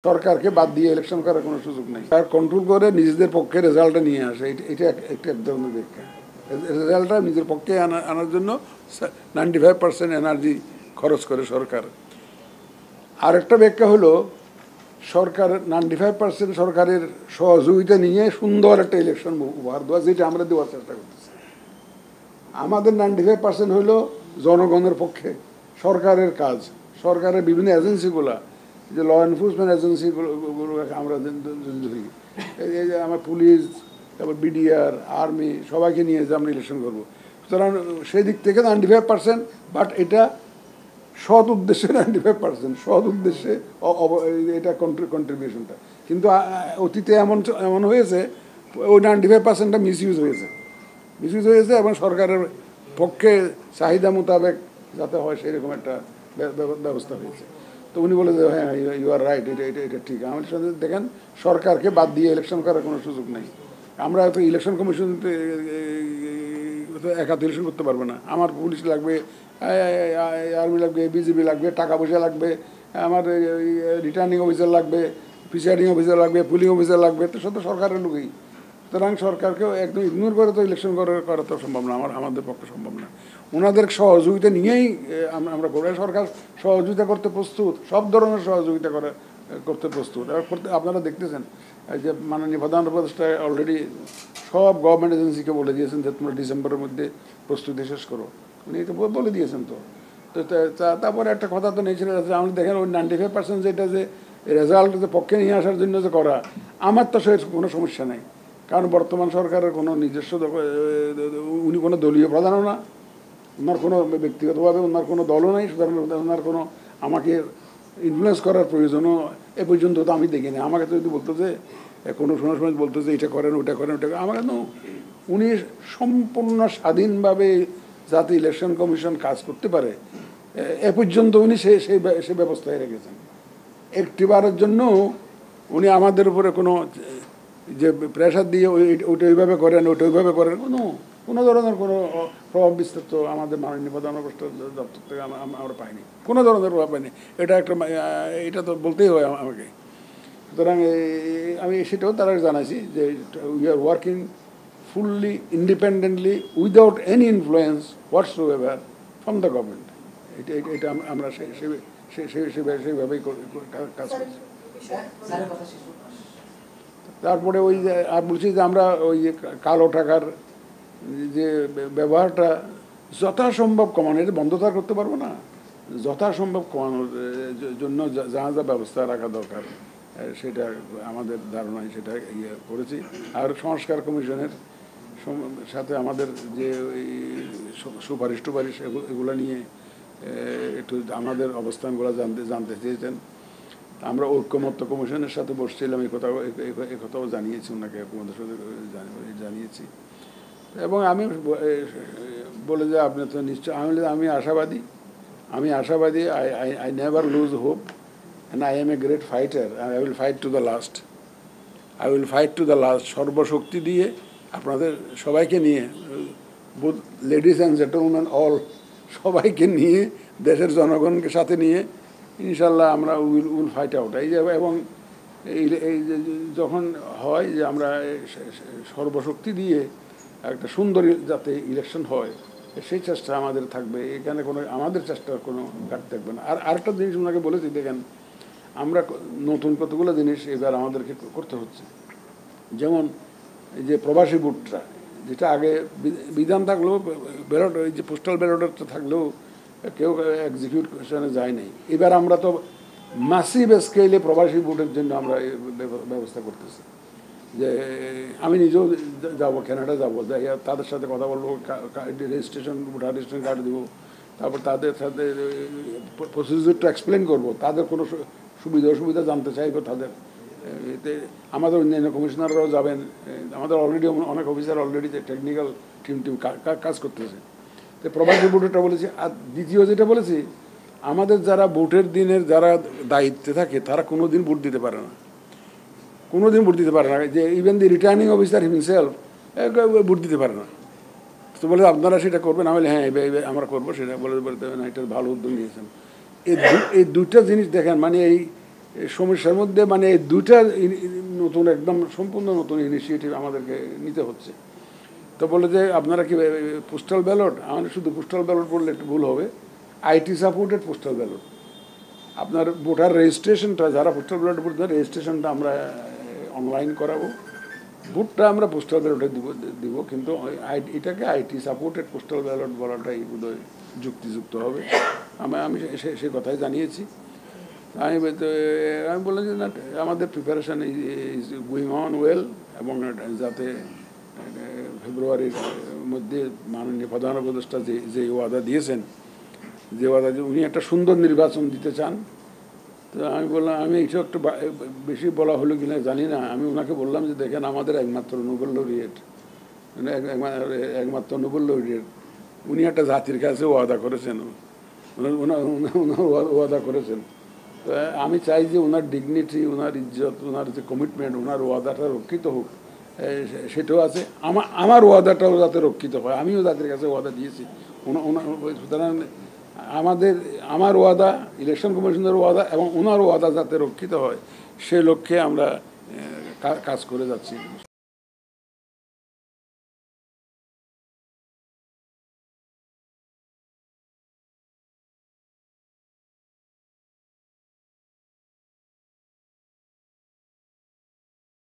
সরকারকে বাদ দিয়ে ইলেকশন করার কোনো সুযোগ নেই। তার কন্ট্রোল করে নিজেদের পক্ষে রেজাল্টটা নিয়ে আসে, এটা একটা এক ধরনের ব্যাখ্যা। রেজাল্টটা নিজের পক্ষে আনার জন্য 95% এনার্জি খরচ করে সরকার। আরেকটা ব্যাখ্যা হলো সরকার 95% সরকারের সহযোগিতা নিয়ে সুন্দর একটা ইলেকশন উপহার দেওয়া, যেটা আমরা দেওয়ার চেষ্টা করতেছি। আমাদের 95% হলো জনগণের পক্ষে সরকারের কাজ, সরকারের বিভিন্ন এজেন্সিগুলা, যে ল এনফোর্সমেন্ট এজেন্সিগুলো আমরা ধরি, এই যে আমার পুলিশ, তারপর বিডিআর, আর্মি, সবাইকে নিয়ে যে আমরা ইলেকশন করবো। সুতরাং সেই দিক থেকে 95%, বাট এটা সৎ উদ্দেশ্যে 95%, সৎ উদ্দেশ্যে এটা কন্ট্রিবিউশনটা। কিন্তু অতীতে এমন হয়েছে ওই 95%টা মিসইউজ হয়েছে এবং সরকারের পক্ষে চাহিদা মোতাবেক যাতে হয় সেরকম একটা ব্যবস্থা হয়েছে। তো উনি বলে যে হ্যাঁ, ইউ আর রাইট, এটা ঠিক। আমার সাথে দেখেন, সরকারকে বাদ দিয়ে ইলেকশন করার কোনো সুযোগ নেই। আমরা তো ইলেকশন কমিশন একা তো ইলেকশন করতে পারবো না। আমার পুলিশ লাগবে, আর্মি লাগবে, বিজিবি লাগবে, টাকা পয়সা লাগবে, আমার রিটার্নিং অফিসার লাগবে, প্রিসাইডিং অফিসার লাগবে, পুলিং অফিসার লাগবে, তো সব তো সরকারের লোকই। সুতরাং সরকারকেও একদম ইগনোর করে তো ইলেকশন করা তো সম্ভব না, আমাদের পক্ষে সম্ভব না। ওনাদের সহযোগিতা নিয়েই আমরা করবো। সরকার সহযোগিতা করতে প্রস্তুত, সব ধরনের সহযোগিতা করতে প্রস্তুত। আপনারা দেখতেছেন যে মাননীয় প্রধান উপদেষ্টা অলরেডি সব গভর্নমেন্ট এজেন্সিকে বলে দিয়েছেন যে তোমরা ডিসেম্বরের মধ্যে প্রস্তুতি শেষ করো। উনি তো বলে দিয়েছেন। তো তারপরে একটা কথা তো নেই, আপনি দেখেন ওই 95% যেটা যে রেজাল্ট যে পক্ষে নিয়ে আসার জন্য যে করা, আমার তো সে কোনো সমস্যা নেই। কারণ বর্তমান সরকারের কোনো নিজস্ব, উনি কোনো দলীয় প্রধানও না, ওনার কোনো ব্যক্তিগতভাবে ওনার কোনো দলও নাই। সুতরাং ওনার কোনো আমাকে ইনফ্লুয়েন্স করার প্রয়োজনও এ পর্যন্ত তো আমি দেখিনি। আমাকে তো যদি বলতো যে কোনো সময় বলতো যে এটা করেন, ওটা করেন, ওটা করেন, আমাকে তো উনি সম্পূর্ণ স্বাধীনভাবে যাতে ইলেকশন কমিশন কাজ করতে পারে এ পর্যন্ত উনি সেই ব্যবস্থায় রেখেছেন। একটিবারের জন্য উনি আমাদের উপরে কোনো যে প্রেশার দিয়ে ওইটা ওইভাবে করেন, ওইটা ওইভাবে করেন, কোনো ধরনের কোনো প্রভাব বিস্তার তো আমাদের মাননীয় প্রধান উপদেষ্টা দপ্তর থেকে আমরা পাইনি, কোনো ধরনের প্রভাব পাইনি। এটা তো বলতেই হয় আমাকে। সুতরাং আমি সেটাও তারা জানাইছি যে we are working fully independently without any influence whatsoever from the government. এটা আমরা সেইভাবেই কাজ করছি। তারপরে ওই যে আর বলছি যে আমরা ওই যে কালো টাকার যে ব্যবহারটা যথাসম্ভব কমানো, এটা বন্ধ তো আর করতে পারবো না, যথাসম্ভব কমানোর জন্য যা যা ব্যবস্থা রাখা দরকার সেটা আমাদের ধারণায় সেটা করেছি। আর সংস্কার কমিশনের সাথে আমাদের যে সুপারিশ টুপারিশ এগুলো নিয়ে একটু আমাদের অবস্থানগুলো জানতে চেয়েছেন। আমরা ঐক্যমত্য কমিশনের সাথে বসছিলাম, এই কথাও জানিয়েছি ওনাকে, আপনাদের সাথে জানিয়েছি। এবং আমি বলে যে আপনি তো নিশ্চয়, আমি আশাবাদী, I never lose hope and I M a great fighter, I will fight to the last, সর্বশক্তি দিয়ে আপনাদের সবাইকে নিয়ে, both ladies and gentleman all, সবাইকে নিয়ে, দেশের জনগণকে সাথে নিয়ে ইনশাল্লাহ আমরা উইল ফাইট আউট। এই যে এবং এই যখন হয় যে আমরা সর্বশক্তি দিয়ে একটা সুন্দর যাতে ইলেকশন হয় সেই চেষ্টা আমাদের থাকবে। এখানে কোনো আমাদের চেষ্টার কোনো ঘাটতি থাকবে না। আর আরেকটা জিনিস ওনাকে বলেছি, দেখেন আমরা নতুন কতগুলো জিনিস এবার আমাদেরকে করতে হচ্ছে। যেমন এই যে প্রবাসী ভোটটা, যেটা আগে বিধান থাকলেও ব্যালট, এই যে পোস্টাল ব্যালটটা থাকলেও কেউ এক্সিকিউশনে যায় নাই। এবার আমরা তো মাসিভ স্কেলে প্রবাসী ভোটের জন্য আমরা ব্যবস্থা করতেছি। যে আমি নিজেও যাবো, কানাডা যাবো, যাই তাদের সাথে কথা বলবো, রেজিস্ট্রেশন কার্ড দেবো, তারপর তাদের সাথে প্রসিডিউরটা এক্সপ্লেন করবো, তাদের কোনো সুবিধা অসুবিধা জানতে চাইবো তাদের। এতে আমাদের অন্যান্য কমিশনাররাও যাবেন, আমাদের অলরেডি অনেক অফিসার অলরেডি যে টেকনিক্যাল টিম কাজ করতেছে। তো প্রবাসী ভোটারটা বলেছি। আর দ্বিতীয় যেটা বলেছি, আমাদের যারা ভোটের দিনের যারা দায়িত্বে থাকে তারা কোনো দিন ভোট দিতে পারে না, যে ইভেন দি রিটার্নিং অফিসার হিমসেলফ ভোট দিতে পারে না। তো বলে আপনারা সেটা করবেন, আমি বলি হ্যাঁ আমরা করবো। সেটা বলতে না, এটার ভালো উদ্যোগ নিয়েছেন। এই দুইটা জিনিস দেখেন, মানে এই এই সমস্যার মধ্যে মানে এই দুইটা নতুন একদম সম্পূর্ণ নতুন ইনিশিয়েটিভ আমাদেরকে নিতে হচ্ছে। তো বলে যে আপনারা কি পোস্টাল ব্যালট, আমাদের শুধু পোস্টাল ব্যালট বললে একটু ভুল হবে, আইটি সাপোর্টেড পোস্টাল ব্যালট। আপনার ভোটার রেজিস্ট্রেশনটা, যারা পোস্টাল ব্যালট বলতে রেজিস্ট্রেশনটা আমরা অনলাইন করাবো, ভোটটা আমরা পোস্টাল ব্যালটে দিব, কিন্তু এটাকে আইটি সাপোর্টেড পোস্টাল ব্যালট বলাটাই বোধহয় যুক্তিযুক্ত হবে। আমি সে কথাই জানিয়েছি। আমি বললাম যে না, আমাদের preparation is going on well, এবং যাতে ফেব্রুয়ারির মধ্যে মাননীয় প্রধান উপদেষ্টা যে ওয়াদা দিয়েছেন, যে ওয়াদা উনি একটা সুন্দর নির্বাচন দিতে চান। তো আমি বললাম, আমি এইসব একটু বেশি বলা হলো কিনা জানি না, আমি ওনাকে বললাম যে দেখেন আমাদের একমাত্র নোবেল লরিয়েট, একমাত্র নোবেল লরিয়েট উনি একটা জাতির কাছে ওয়াদা করেছেন, ওনার ওয়াদা করেছেন। তো আমি চাই যে ওনার ডিগনিটি, ওনার ইজ্জত, ওনার যে কমিটমেন্ট, ওনার ওয়াদাটা রক্ষিত হোক, সেটাও আছে। আমার ওয়াদাটাও যাতে রক্ষিত হয়, আমিও জাতির কাছে ওয়াদা দিয়েছি। সুতরাং আমার ওয়াদা, ইলেকশন কমিশনের ওয়াদা এবং ওনার ওয়াদা যাতে রক্ষিত হয়, সে লক্ষ্যে আমরা কাজ করে যাচ্ছি।